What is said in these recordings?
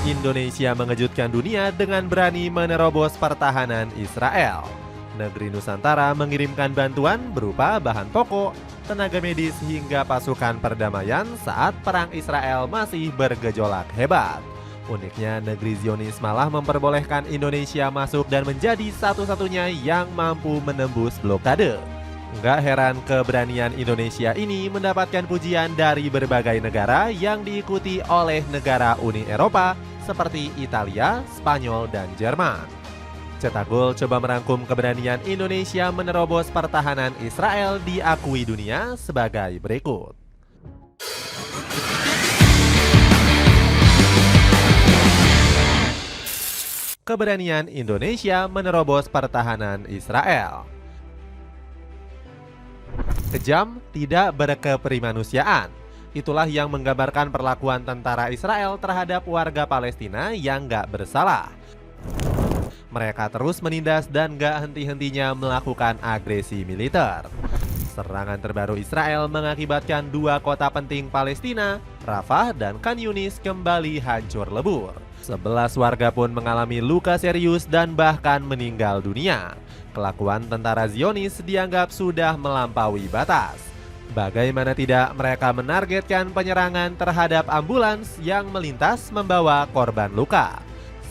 Indonesia mengejutkan dunia dengan berani menerobos pertahanan Israel. Negeri Nusantara mengirimkan bantuan berupa bahan pokok, tenaga medis hingga pasukan perdamaian saat perang Israel masih bergejolak hebat. Uniknya, negeri Zionis malah memperbolehkan Indonesia masuk dan menjadi satu-satunya yang mampu menembus blokade. Nggak heran keberanian Indonesia ini mendapatkan pujian dari berbagai negara yang diikuti oleh negara Uni Eropa seperti Italia, Spanyol, dan Jerman. Cetak Gol coba merangkum keberanian Indonesia menerobos pertahanan Israel diakui dunia sebagai berikut. Keberanian Indonesia menerobos pertahanan Israel. Kejam, tidak berkeperimanusiaan. Itulah yang menggambarkan perlakuan tentara Israel terhadap warga Palestina yang gak bersalah. Mereka terus menindas dan gak henti-hentinya melakukan agresi militer. Serangan terbaru Israel mengakibatkan dua kota penting Palestina, Rafah dan Khan Yunis, kembali hancur lebur. 11 warga pun mengalami luka serius dan bahkan meninggal dunia. Kelakuan tentara Zionis dianggap sudah melampaui batas. Bagaimana tidak, mereka menargetkan penyerangan terhadap ambulans yang melintas membawa korban luka.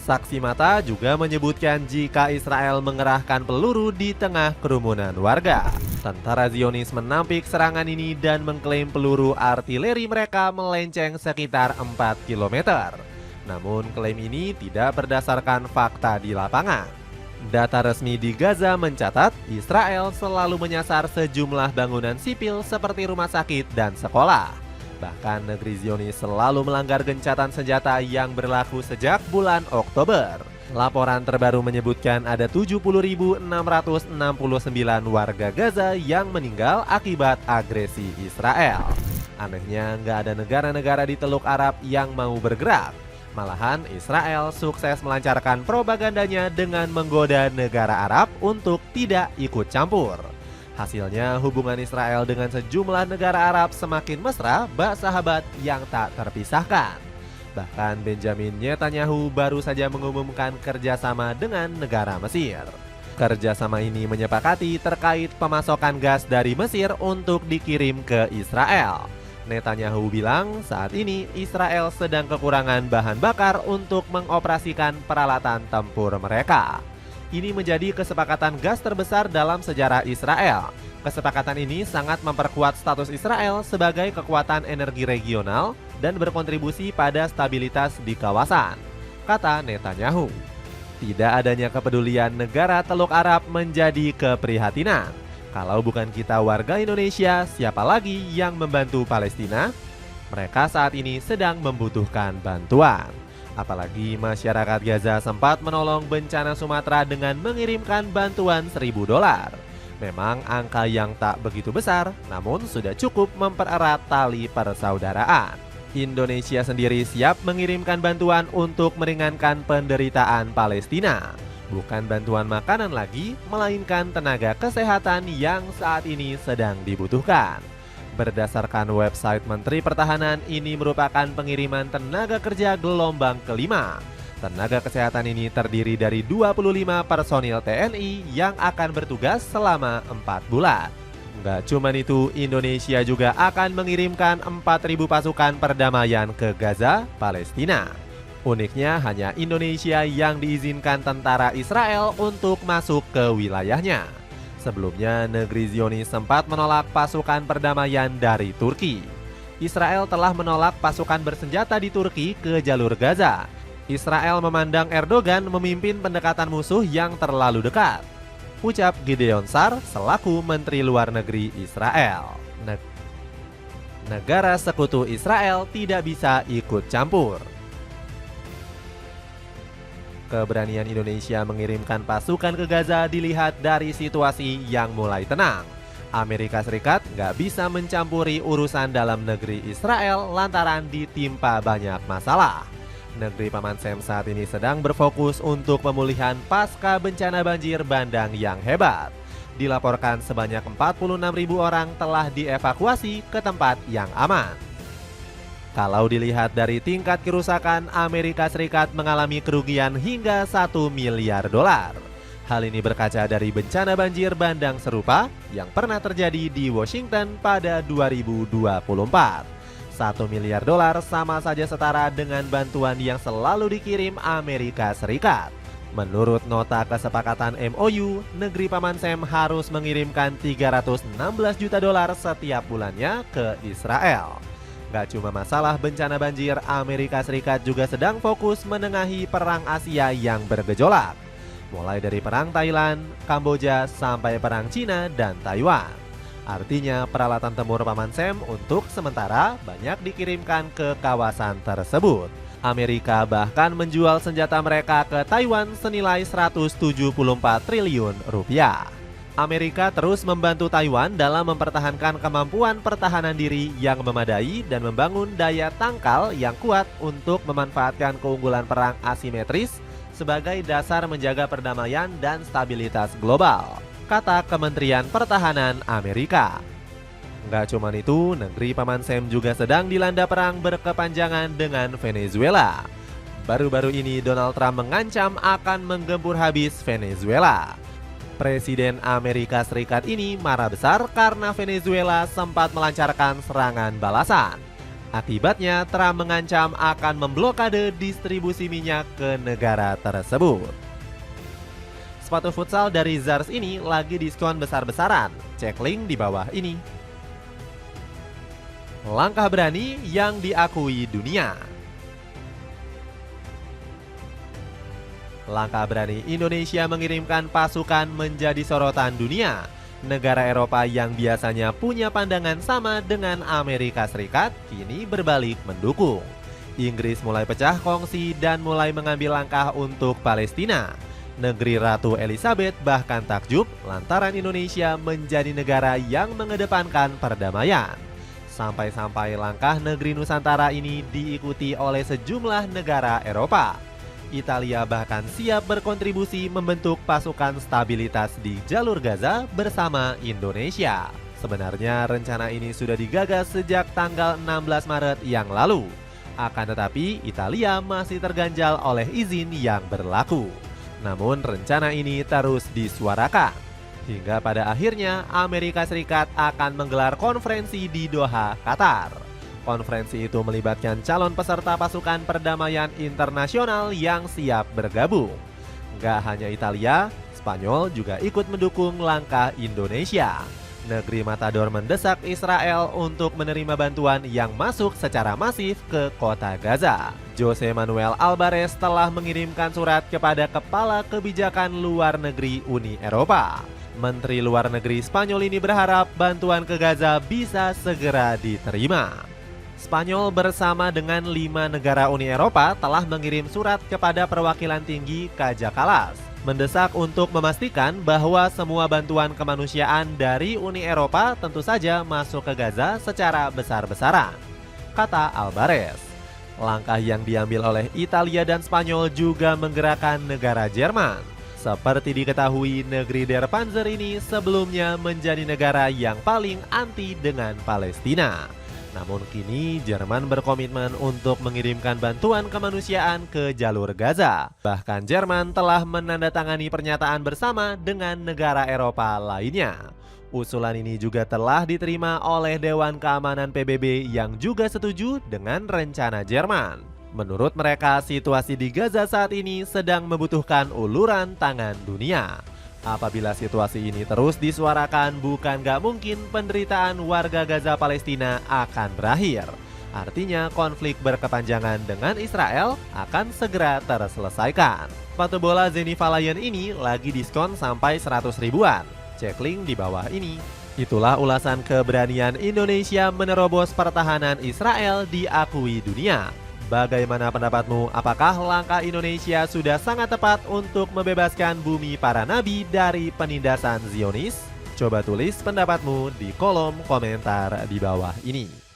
Saksi mata juga menyebutkan jika Israel mengerahkan peluru di tengah kerumunan warga. Tentara Zionis menampik serangan ini dan mengklaim peluru artileri mereka melenceng sekitar 4 km. Namun klaim ini tidak berdasarkan fakta di lapangan. Data resmi di Gaza mencatat Israel selalu menyasar sejumlah bangunan sipil seperti rumah sakit dan sekolah. Bahkan negeri Zionis selalu melanggar gencatan senjata yang berlaku sejak bulan Oktober. Laporan terbaru menyebutkan ada 70.669 warga Gaza yang meninggal akibat agresi Israel. Anehnya, nggak ada negara-negara di Teluk Arab yang mau bergerak. Malahan Israel sukses melancarkan propagandanya dengan menggoda negara Arab untuk tidak ikut campur. Hasilnya, hubungan Israel dengan sejumlah negara Arab semakin mesra bak sahabat yang tak terpisahkan. Bahkan Benjamin Netanyahu baru saja mengumumkan kerjasama dengan negara Mesir. Kerjasama ini menyepakati terkait pemasokan gas dari Mesir untuk dikirim ke Israel. Netanyahu bilang saat ini Israel sedang kekurangan bahan bakar untuk mengoperasikan peralatan tempur mereka. Ini menjadi kesepakatan gas terbesar dalam sejarah Israel. Kesepakatan ini sangat memperkuat status Israel sebagai kekuatan energi regional dan berkontribusi pada stabilitas di kawasan, kata Netanyahu. Tidak adanya kepedulian negara Teluk Arab menjadi keprihatinan. Kalau bukan kita warga Indonesia, siapa lagi yang membantu Palestina? Mereka saat ini sedang membutuhkan bantuan. Apalagi masyarakat Gaza sempat menolong bencana Sumatera dengan mengirimkan bantuan $1.000. Memang angka yang tak begitu besar, namun sudah cukup mempererat tali persaudaraan. Indonesia sendiri siap mengirimkan bantuan untuk meringankan penderitaan Palestina. Bukan bantuan makanan lagi, melainkan tenaga kesehatan yang saat ini sedang dibutuhkan. Berdasarkan website Menteri Pertahanan, ini merupakan pengiriman tenaga kerja gelombang kelima. Tenaga kesehatan ini terdiri dari 25 personil TNI yang akan bertugas selama 4 bulan. Nggak cuma itu, Indonesia juga akan mengirimkan 4.000 pasukan perdamaian ke Gaza, Palestina. Uniknya, hanya Indonesia yang diizinkan tentara Israel untuk masuk ke wilayahnya. Sebelumnya, negeri Zionis sempat menolak pasukan perdamaian dari Turki. Israel telah menolak pasukan bersenjata di Turki ke jalur Gaza. Israel memandang Erdogan memimpin pendekatan musuh yang terlalu dekat, ucap Gideon Sar selaku Menteri Luar Negeri Israel. Negara sekutu Israel tidak bisa ikut campur. Keberanian Indonesia mengirimkan pasukan ke Gaza dilihat dari situasi yang mulai tenang. Amerika Serikat nggak bisa mencampuri urusan dalam negeri Israel lantaran ditimpa banyak masalah. Negeri Paman Sam saat ini sedang berfokus untuk pemulihan pasca bencana banjir bandang yang hebat. Dilaporkan sebanyak 46.000 orang telah dievakuasi ke tempat yang aman. Kalau dilihat dari tingkat kerusakan, Amerika Serikat mengalami kerugian hingga 1 miliar dolar. Hal ini berkaca dari bencana banjir bandang serupa yang pernah terjadi di Washington pada 2024. 1 miliar dolar sama saja setara dengan bantuan yang selalu dikirim Amerika Serikat. Menurut nota kesepakatan MOU, negeri Paman Sam harus mengirimkan 316 juta dolar setiap bulannya ke Israel. Gak cuma masalah bencana banjir, Amerika Serikat juga sedang fokus menengahi perang Asia yang bergejolak. Mulai dari perang Thailand, Kamboja, sampai perang Cina dan Taiwan. Artinya peralatan tempur Paman Sam untuk sementara banyak dikirimkan ke kawasan tersebut. Amerika bahkan menjual senjata mereka ke Taiwan senilai 174 triliun rupiah. Amerika terus membantu Taiwan dalam mempertahankan kemampuan pertahanan diri yang memadai dan membangun daya tangkal yang kuat untuk memanfaatkan keunggulan perang asimetris sebagai dasar menjaga perdamaian dan stabilitas global, kata Kementerian Pertahanan Amerika. Nggak cuma itu, negeri Paman Sam juga sedang dilanda perang berkepanjangan dengan Venezuela. Baru-baru ini Donald Trump mengancam akan menggempur habis Venezuela. Presiden Amerika Serikat ini marah besar karena Venezuela sempat melancarkan serangan balasan. Akibatnya, Trump mengancam akan memblokade distribusi minyak ke negara tersebut. Sepatu futsal dari Zars ini lagi diskon besar-besaran. Cek link di bawah ini. Langkah berani yang diakui dunia. Langkah berani Indonesia mengirimkan pasukan menjadi sorotan dunia. Negara Eropa yang biasanya punya pandangan sama dengan Amerika Serikat kini berbalik mendukung. Inggris mulai pecah kongsi dan mulai mengambil langkah untuk Palestina. Negeri Ratu Elizabeth bahkan takjub lantaran Indonesia menjadi negara yang mengedepankan perdamaian. Sampai-sampai langkah negeri Nusantara ini diikuti oleh sejumlah negara Eropa. Italia bahkan siap berkontribusi membentuk pasukan stabilitas di jalur Gaza bersama Indonesia. Sebenarnya rencana ini sudah digagas sejak tanggal 16 Maret yang lalu. Akan tetapi Italia masih terganjal oleh izin yang berlaku. Namun rencana ini terus disuarakan. Hingga pada akhirnya Amerika Serikat akan menggelar konferensi di Doha, Qatar. Konferensi itu melibatkan calon peserta pasukan perdamaian internasional yang siap bergabung. Gak hanya Italia, Spanyol juga ikut mendukung langkah Indonesia. Negeri Matador mendesak Israel untuk menerima bantuan yang masuk secara masif ke kota Gaza. Jose Manuel Alvarez telah mengirimkan surat kepada Kepala Kebijakan Luar Negeri Uni Eropa. Menteri Luar Negeri Spanyol ini berharap bantuan ke Gaza bisa segera diterima. Spanyol bersama dengan 5 negara Uni Eropa telah mengirim surat kepada perwakilan tinggi Kaja Kallas, mendesak untuk memastikan bahwa semua bantuan kemanusiaan dari Uni Eropa tentu saja masuk ke Gaza secara besar-besaran, kata Alvarez. Langkah yang diambil oleh Italia dan Spanyol juga menggerakkan negara Jerman. Seperti diketahui, negeri Der Panzer ini sebelumnya menjadi negara yang paling anti dengan Palestina. Namun kini Jerman berkomitmen untuk mengirimkan bantuan kemanusiaan ke jalur Gaza. Bahkan Jerman telah menandatangani pernyataan bersama dengan negara Eropa lainnya. Usulan ini juga telah diterima oleh Dewan Keamanan PBB yang juga setuju dengan rencana Jerman. Menurut mereka, situasi di Gaza saat ini sedang membutuhkan uluran tangan dunia. Apabila situasi ini terus disuarakan, bukan gak mungkin penderitaan warga Gaza Palestina akan berakhir. Artinya konflik berkepanjangan dengan Israel akan segera terselesaikan. Sepatu bola Zenith Lion ini lagi diskon sampai 100 ribuan. Cek link di bawah ini. Itulah ulasan keberanian Indonesia menerobos pertahanan Israel diakui dunia. Bagaimana pendapatmu? Apakah langkah Indonesia sudah sangat tepat untuk membebaskan bumi para nabi dari penindasan Zionis? Coba tulis pendapatmu di kolom komentar di bawah ini.